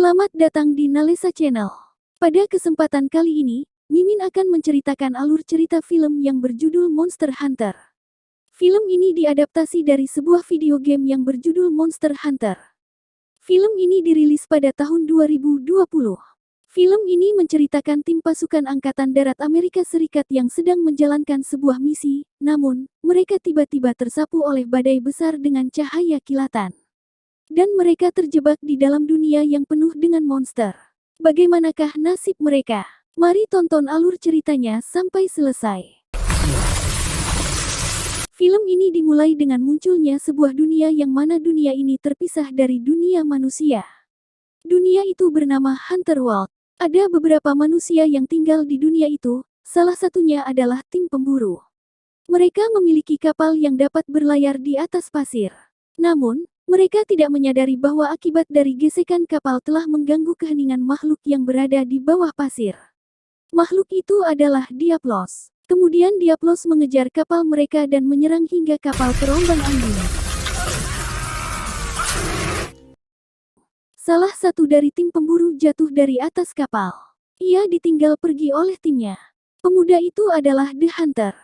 Selamat datang di Nalesa Channel. Pada kesempatan kali ini, Mimin akan menceritakan alur cerita film yang berjudul Monster Hunter. Film ini diadaptasi dari sebuah video game yang berjudul Monster Hunter. Film ini dirilis pada tahun 2020. Film ini menceritakan tim pasukan Angkatan Darat Amerika Serikat yang sedang menjalankan sebuah misi, namun, mereka tiba-tiba tersapu oleh badai besar dengan cahaya kilatan. Dan mereka terjebak di dalam dunia yang penuh dengan monster. Bagaimanakah nasib mereka? Mari tonton alur ceritanya sampai selesai. Film ini dimulai dengan munculnya sebuah dunia yang mana dunia ini terpisah dari dunia manusia. Dunia itu bernama Hunter World. Ada beberapa manusia yang tinggal di dunia itu, salah satunya adalah tim pemburu. Mereka memiliki kapal yang dapat berlayar di atas pasir. Namun, mereka tidak menyadari bahwa akibat dari gesekan kapal telah mengganggu keheningan makhluk yang berada di bawah pasir. Makhluk itu adalah Diablos. Kemudian Diablos mengejar kapal mereka dan menyerang hingga kapal terombang-ambing. Salah satu dari tim pemburu jatuh dari atas kapal. Ia ditinggal pergi oleh timnya. Pemuda itu adalah The Hunter.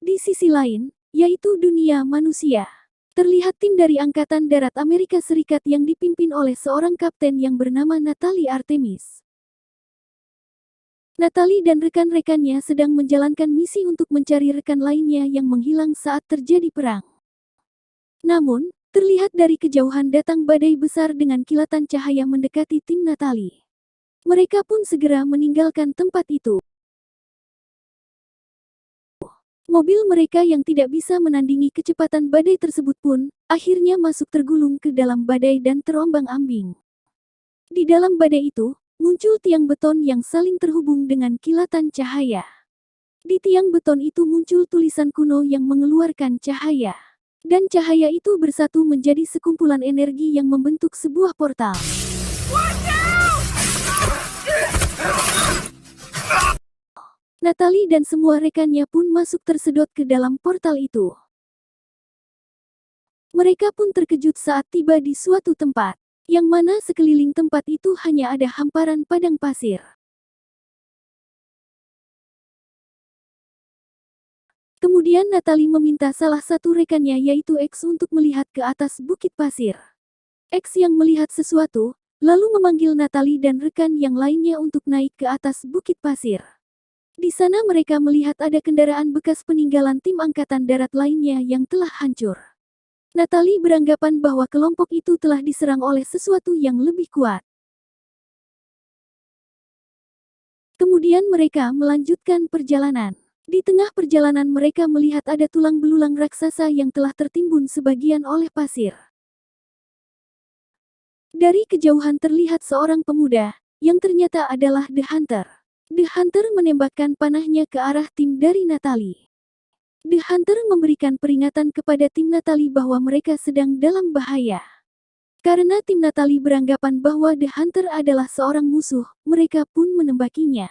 Di sisi lain, yaitu dunia manusia. Terlihat tim dari Angkatan Darat Amerika Serikat yang dipimpin oleh seorang kapten yang bernama Natalie Artemis. Natalie dan rekan-rekannya sedang menjalankan misi untuk mencari rekan lainnya yang menghilang saat terjadi perang. Namun, terlihat dari kejauhan datang badai besar dengan kilatan cahaya mendekati tim Natalie. Mereka pun segera meninggalkan tempat itu. Mobil mereka yang tidak bisa menandingi kecepatan badai tersebut pun, akhirnya masuk tergulung ke dalam badai dan terombang-ambing. Di dalam badai itu, muncul tiang beton yang saling terhubung dengan kilatan cahaya. Di tiang beton itu muncul tulisan kuno yang mengeluarkan cahaya. Dan cahaya itu bersatu menjadi sekumpulan energi yang membentuk sebuah portal. Natalie dan semua rekannya pun masuk tersedot ke dalam portal itu. Mereka pun terkejut saat tiba di suatu tempat, yang mana sekeliling tempat itu hanya ada hamparan padang pasir. Kemudian Natalie meminta salah satu rekannya yaitu X untuk melihat ke atas bukit pasir. X yang melihat sesuatu, lalu memanggil Natalie dan rekan yang lainnya untuk naik ke atas bukit pasir. Di sana mereka melihat ada kendaraan bekas peninggalan tim Angkatan Darat lainnya yang telah hancur. Natalie beranggapan bahwa kelompok itu telah diserang oleh sesuatu yang lebih kuat. Kemudian mereka melanjutkan perjalanan. Di tengah perjalanan mereka melihat ada tulang belulang raksasa yang telah tertimbun sebagian oleh pasir. Dari kejauhan terlihat seorang pemuda, yang ternyata adalah The Hunter. The Hunter menembakkan panahnya ke arah tim dari Natalie. The Hunter memberikan peringatan kepada tim Natalie bahwa mereka sedang dalam bahaya. Karena tim Natalie beranggapan bahwa The Hunter adalah seorang musuh, mereka pun menembakinya.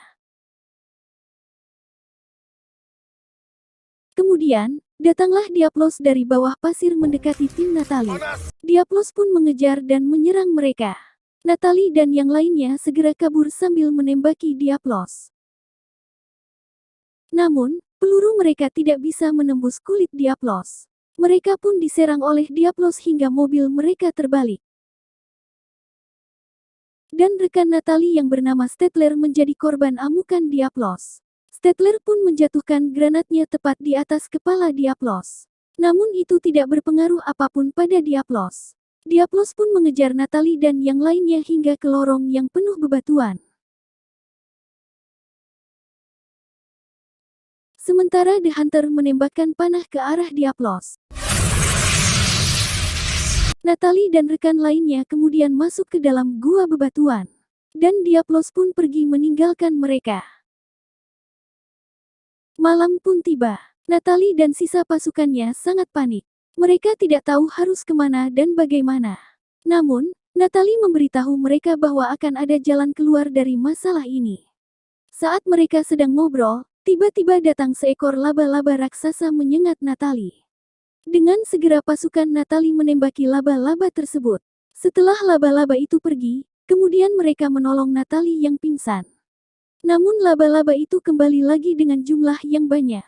Kemudian, datanglah Diablos dari bawah pasir mendekati tim Natalie. Diablos pun mengejar dan menyerang mereka. Natalie dan yang lainnya segera kabur sambil menembaki Diablos. Namun, peluru mereka tidak bisa menembus kulit Diablos. Mereka pun diserang oleh Diablos hingga mobil mereka terbalik. Dan rekan Natalie yang bernama Statler menjadi korban amukan Diablos. Statler pun menjatuhkan granatnya tepat di atas kepala Diablos. Namun itu tidak berpengaruh apapun pada Diablos. Diablos pun mengejar Natalie dan yang lainnya hingga ke lorong yang penuh bebatuan. Sementara The Hunter menembakkan panah ke arah Diablos. Natalie dan rekan lainnya kemudian masuk ke dalam gua bebatuan. Dan Diablos pun pergi meninggalkan mereka. Malam pun tiba. Natalie dan sisa pasukannya sangat panik. Mereka tidak tahu harus kemana dan bagaimana. Namun, Natalie memberitahu mereka bahwa akan ada jalan keluar dari masalah ini. Saat mereka sedang ngobrol, tiba-tiba datang seekor laba-laba raksasa menyengat Natalie. Dengan segera pasukan Natalie menembaki laba-laba tersebut. Setelah laba-laba itu pergi, kemudian mereka menolong Natalie yang pingsan. Namun laba-laba itu kembali lagi dengan jumlah yang banyak.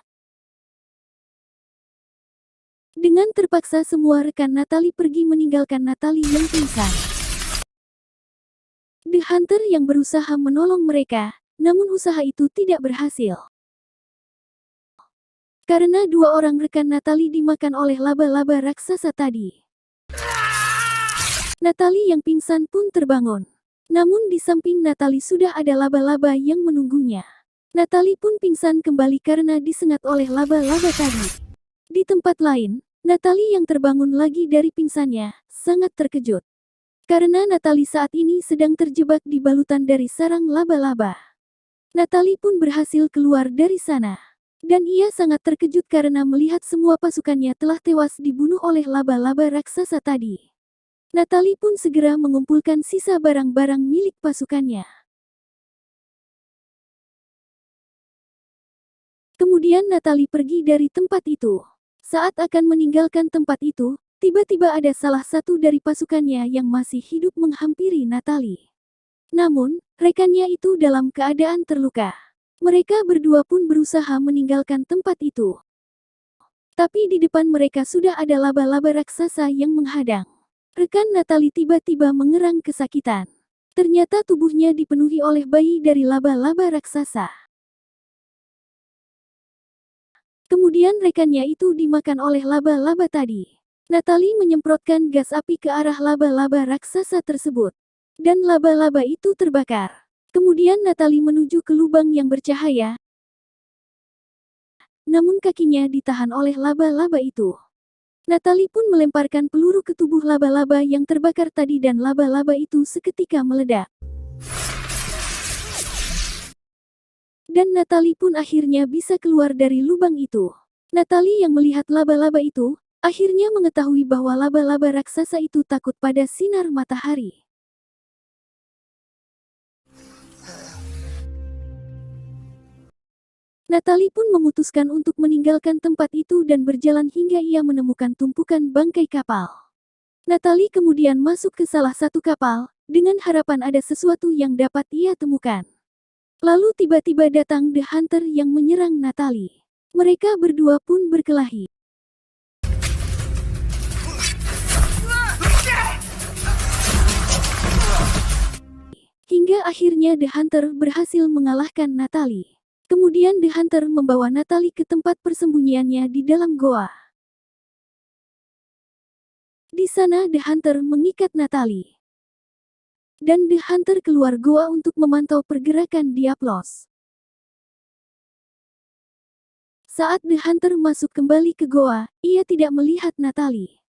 Dengan terpaksa semua rekan Natalie pergi meninggalkan Natalie yang pingsan. The Hunter yang berusaha menolong mereka, namun usaha itu tidak berhasil. Karena dua orang rekan Natalie dimakan oleh laba-laba raksasa tadi. Natalie yang pingsan pun terbangun. Namun di samping Natalie sudah ada laba-laba yang menunggunya. Natalie pun pingsan kembali karena disengat oleh laba-laba tadi. Di tempat lain, Natalie yang terbangun lagi dari pingsannya, sangat terkejut. Karena Natalie saat ini sedang terjebak di balutan dari sarang laba-laba. Natalie pun berhasil keluar dari sana. Dan ia sangat terkejut karena melihat semua pasukannya telah tewas dibunuh oleh laba-laba raksasa tadi. Natalie pun segera mengumpulkan sisa barang-barang milik pasukannya. Kemudian Natalie pergi dari tempat itu. Saat akan meninggalkan tempat itu, tiba-tiba ada salah satu dari pasukannya yang masih hidup menghampiri Natalie. Namun, rekannya itu dalam keadaan terluka. Mereka berdua pun berusaha meninggalkan tempat itu. Tapi di depan mereka sudah ada laba-laba raksasa yang menghadang. Rekan Natalie tiba-tiba mengerang kesakitan. Ternyata tubuhnya dipenuhi oleh bayi dari laba-laba raksasa. Kemudian rekannya itu dimakan oleh laba-laba tadi. Natalie menyemprotkan gas api ke arah laba-laba raksasa tersebut. Dan laba-laba itu terbakar. Kemudian Natalie menuju ke lubang yang bercahaya. Namun kakinya ditahan oleh laba-laba itu. Natalie pun melemparkan peluru ke tubuh laba-laba yang terbakar tadi dan laba-laba itu seketika meledak. Dan Natalie pun akhirnya bisa keluar dari lubang itu. Natalie yang melihat laba-laba itu, akhirnya mengetahui bahwa laba-laba raksasa itu takut pada sinar matahari. Natalie pun memutuskan untuk meninggalkan tempat itu dan berjalan hingga ia menemukan tumpukan bangkai kapal. Natalie kemudian masuk ke salah satu kapal, dengan harapan ada sesuatu yang dapat ia temukan. Lalu tiba-tiba datang The Hunter yang menyerang Natalie. Mereka berdua pun berkelahi. Hingga akhirnya The Hunter berhasil mengalahkan Natalie. Kemudian The Hunter membawa Natalie ke tempat persembunyiannya di dalam goa. Di sana The Hunter mengikat Natalie. Dan The Hunter keluar goa untuk memantau pergerakan Diablos. Saat The Hunter masuk kembali ke goa, ia tidak melihat Natalie.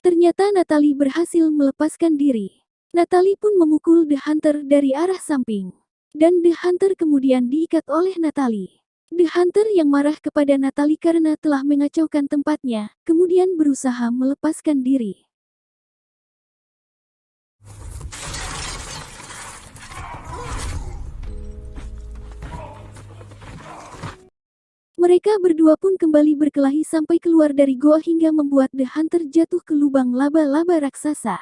Ternyata Natalie berhasil melepaskan diri. Natalie pun memukul The Hunter dari arah samping. Dan The Hunter kemudian diikat oleh Natalie. The Hunter yang marah kepada Natalie karena telah mengacaukan tempatnya, kemudian berusaha melepaskan diri. Mereka berdua pun kembali berkelahi sampai keluar dari goa hingga membuat The Hunter jatuh ke lubang laba-laba raksasa.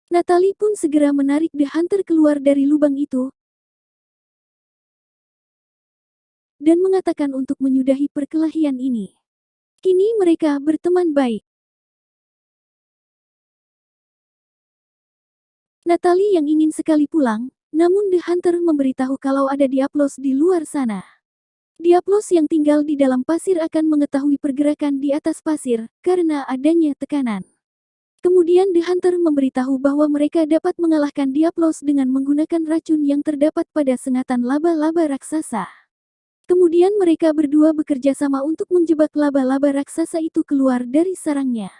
Natalie pun segera menarik The Hunter keluar dari lubang itu, dan mengatakan untuk menyudahi perkelahian ini. Kini mereka berteman baik. Natalie yang ingin sekali pulang, namun The Hunter memberitahu kalau ada Diablos di luar sana. Diablos yang tinggal di dalam pasir akan mengetahui pergerakan di atas pasir, karena adanya tekanan. Kemudian The Hunter memberitahu bahwa mereka dapat mengalahkan Diablos dengan menggunakan racun yang terdapat pada sengatan laba-laba raksasa. Kemudian mereka berdua bekerja sama untuk menjebak laba-laba raksasa itu keluar dari sarangnya.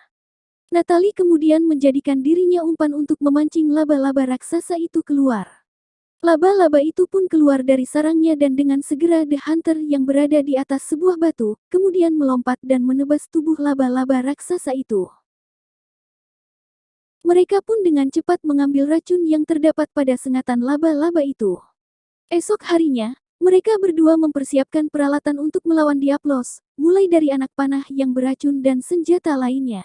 Natalie kemudian menjadikan dirinya umpan untuk memancing laba-laba raksasa itu keluar. Laba-laba itu pun keluar dari sarangnya dan dengan segera The Hunter yang berada di atas sebuah batu, kemudian melompat dan menebas tubuh laba-laba raksasa itu. Mereka pun dengan cepat mengambil racun yang terdapat pada sengatan laba-laba itu. Esok harinya, mereka berdua mempersiapkan peralatan untuk melawan Diablos, mulai dari anak panah yang beracun dan senjata lainnya.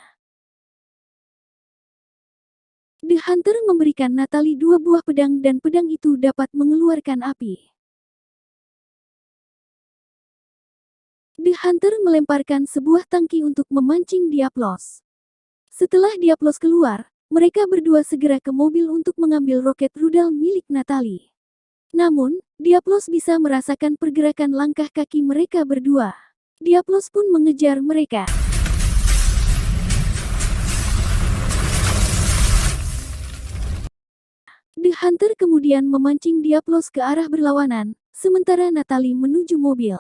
The Hunter memberikan Natalie 2 buah pedang dan pedang itu dapat mengeluarkan api. The Hunter melemparkan sebuah tangki untuk memancing Diablos. Setelah Diablos keluar, mereka berdua segera ke mobil untuk mengambil roket rudal milik Natalie. Namun, Diablos bisa merasakan pergerakan langkah kaki mereka berdua. Diablos pun mengejar mereka. The Hunter kemudian memancing Diablos ke arah berlawanan, sementara Natalie menuju mobil.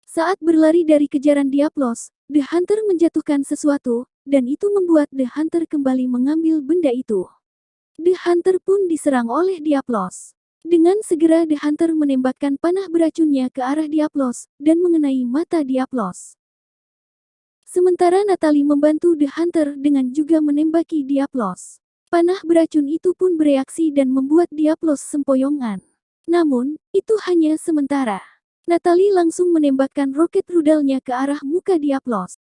Saat berlari dari kejaran Diablos, The Hunter menjatuhkan sesuatu, dan itu membuat The Hunter kembali mengambil benda itu. The Hunter pun diserang oleh Diablos. Dengan segera The Hunter menembakkan panah beracunnya ke arah Diablos, dan mengenai mata Diablos. Sementara Natalie membantu The Hunter dengan juga menembaki Diablos. Panah beracun itu pun bereaksi dan membuat Diablos sempoyongan. Namun, itu hanya sementara. Natalie langsung menembakkan roket rudalnya ke arah muka Diablos.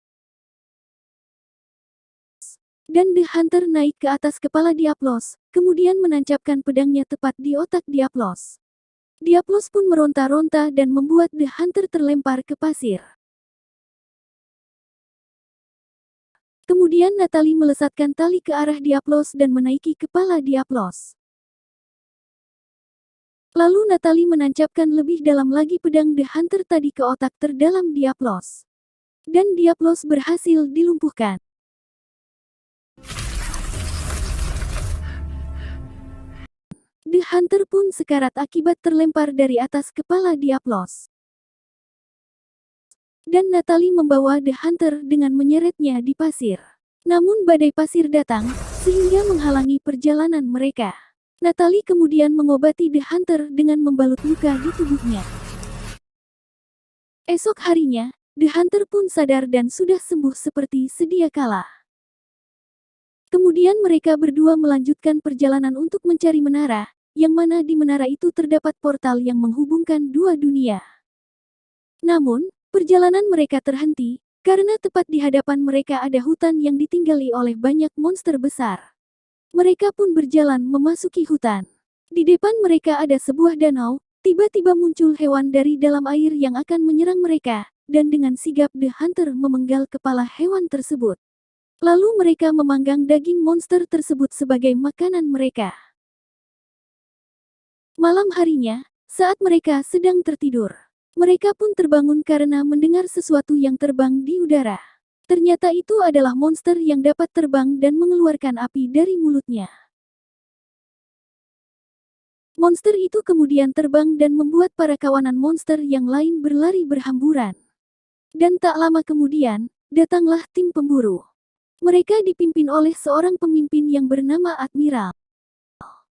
Dan The Hunter naik ke atas kepala Diablos, kemudian menancapkan pedangnya tepat di otak Diablos. Diablos pun meronta-ronta dan membuat The Hunter terlempar ke pasir. Kemudian Natalie melesatkan tali ke arah Diablos dan menaiki kepala Diablos. Lalu Natalie menancapkan lebih dalam lagi pedang The Hunter tadi ke otak terdalam Diablos. Dan Diablos berhasil dilumpuhkan. The Hunter pun sekarat akibat terlempar dari atas kepala Diablos. Dan Natalie membawa The Hunter dengan menyeretnya di pasir. Namun badai pasir datang, sehingga menghalangi perjalanan mereka. Natalie kemudian mengobati The Hunter dengan membalut luka di tubuhnya. Esok harinya, The Hunter pun sadar dan sudah sembuh seperti sedia kala. Kemudian mereka berdua melanjutkan perjalanan untuk mencari menara, yang mana di menara itu terdapat portal yang menghubungkan dua dunia. Namun, perjalanan mereka terhenti, karena tepat di hadapan mereka ada hutan yang ditinggali oleh banyak monster besar. Mereka pun berjalan memasuki hutan. Di depan mereka ada sebuah danau, tiba-tiba muncul hewan dari dalam air yang akan menyerang mereka, dan dengan sigap The Hunter memenggal kepala hewan tersebut. Lalu mereka memanggang daging monster tersebut sebagai makanan mereka. Malam harinya, saat mereka sedang tertidur, mereka pun terbangun karena mendengar sesuatu yang terbang di udara. Ternyata itu adalah monster yang dapat terbang dan mengeluarkan api dari mulutnya. Monster itu kemudian terbang dan membuat para kawanan monster yang lain berlari berhamburan. Dan tak lama kemudian, datanglah tim pemburu. Mereka dipimpin oleh seorang pemimpin yang bernama Admiral.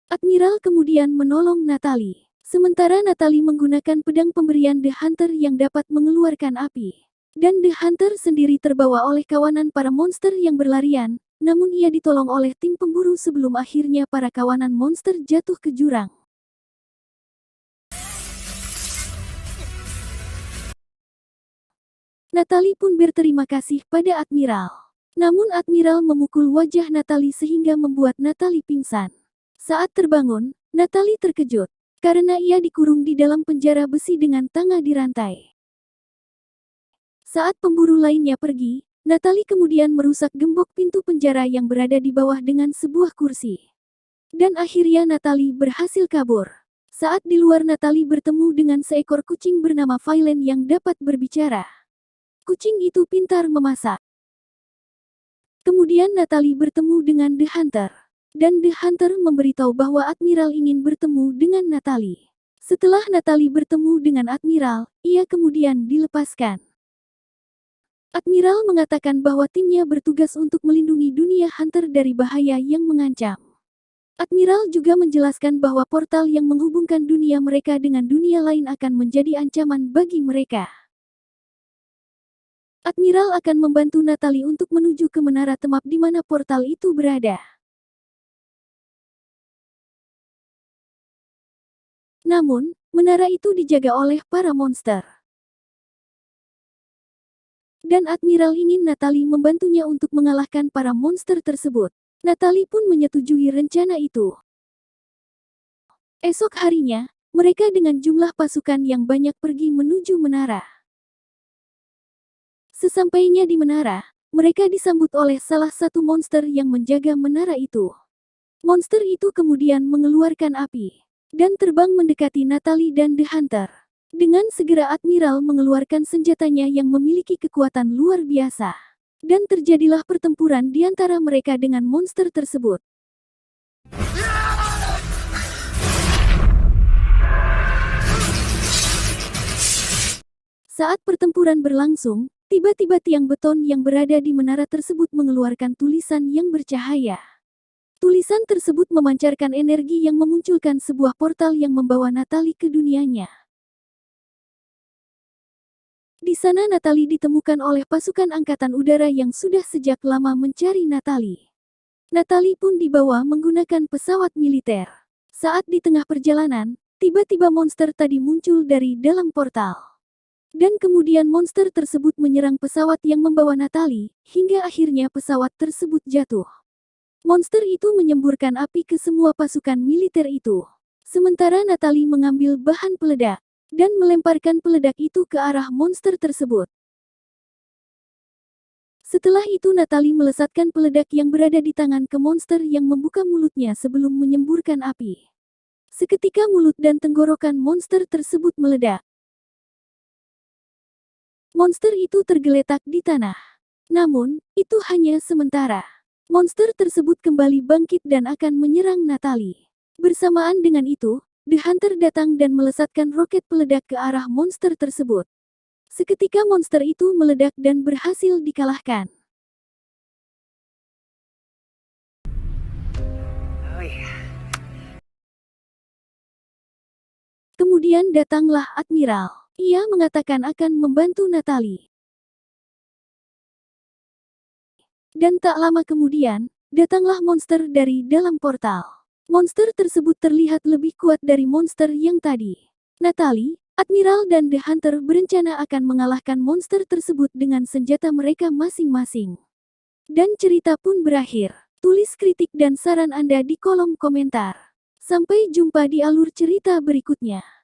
Admiral kemudian menolong Natalie. Sementara Natalie menggunakan pedang pemberian The Hunter yang dapat mengeluarkan api. Dan The Hunter sendiri terbawa oleh kawanan para monster yang berlarian, namun ia ditolong oleh tim pemburu sebelum akhirnya para kawanan monster jatuh ke jurang. Natalie pun berterima kasih pada Admiral. Namun Admiral memukul wajah Natalie sehingga membuat Natalie pingsan. Saat terbangun, Natalie terkejut, karena ia dikurung di dalam penjara besi dengan tangga dirantai. Saat pemburu lainnya pergi, Natalie kemudian merusak gembok pintu penjara yang berada di bawah dengan sebuah kursi. Dan akhirnya Natalie berhasil kabur. Saat di luar Natalie bertemu dengan seekor kucing bernama Violen yang dapat berbicara. Kucing itu pintar memasak. Kemudian Natalie bertemu dengan The Hunter. Dan The Hunter memberitahu bahwa Admiral ingin bertemu dengan Natalie. Setelah Natalie bertemu dengan Admiral, ia kemudian dilepaskan. Admiral mengatakan bahwa timnya bertugas untuk melindungi dunia Hunter dari bahaya yang mengancam. Admiral juga menjelaskan bahwa portal yang menghubungkan dunia mereka dengan dunia lain akan menjadi ancaman bagi mereka. Admiral akan membantu Natalie untuk menuju ke menara temap di mana portal itu berada. Namun, menara itu dijaga oleh para monster. Dan Admiral ingin Natalie membantunya untuk mengalahkan para monster tersebut. Natalie pun menyetujui rencana itu. Esok harinya, mereka dengan jumlah pasukan yang banyak pergi menuju menara. Sesampainya di menara, mereka disambut oleh salah satu monster yang menjaga menara itu. Monster itu kemudian mengeluarkan api dan terbang mendekati Natalie dan The Hunter. Dengan segera Admiral mengeluarkan senjatanya yang memiliki kekuatan luar biasa. Dan terjadilah pertempuran di antara mereka dengan monster tersebut. Saat pertempuran berlangsung, tiba-tiba tiang beton yang berada di menara tersebut mengeluarkan tulisan yang bercahaya. Tulisan tersebut memancarkan energi yang memunculkan sebuah portal yang membawa Natalie ke dunianya. Di sana Natalie ditemukan oleh pasukan angkatan udara yang sudah sejak lama mencari Natalie. Natalie pun dibawa menggunakan pesawat militer. Saat di tengah perjalanan, tiba-tiba monster tadi muncul dari dalam portal. Dan kemudian monster tersebut menyerang pesawat yang membawa Natalie, hingga akhirnya pesawat tersebut jatuh. Monster itu menyemburkan api ke semua pasukan militer itu. Sementara Natalie mengambil bahan peledak dan melemparkan peledak itu ke arah monster tersebut. Setelah itu Natalie melesatkan peledak yang berada di tangan ke monster yang membuka mulutnya sebelum menyemburkan api. Seketika mulut dan tenggorokan monster tersebut meledak. Monster itu tergeletak di tanah. Namun, itu hanya sementara. Monster tersebut kembali bangkit dan akan menyerang Natalie. Bersamaan dengan itu, The Hunter datang dan melesatkan roket peledak ke arah monster tersebut. Seketika monster itu meledak dan berhasil dikalahkan. Kemudian datanglah Admiral. Ia mengatakan akan membantu Natalie. Dan tak lama kemudian, datanglah monster dari dalam portal. Monster tersebut terlihat lebih kuat dari monster yang tadi. Natalie, Admiral dan The Hunter berencana akan mengalahkan monster tersebut dengan senjata mereka masing-masing. Dan cerita pun berakhir. Tulis kritik dan saran Anda di kolom komentar. Sampai jumpa di alur cerita berikutnya.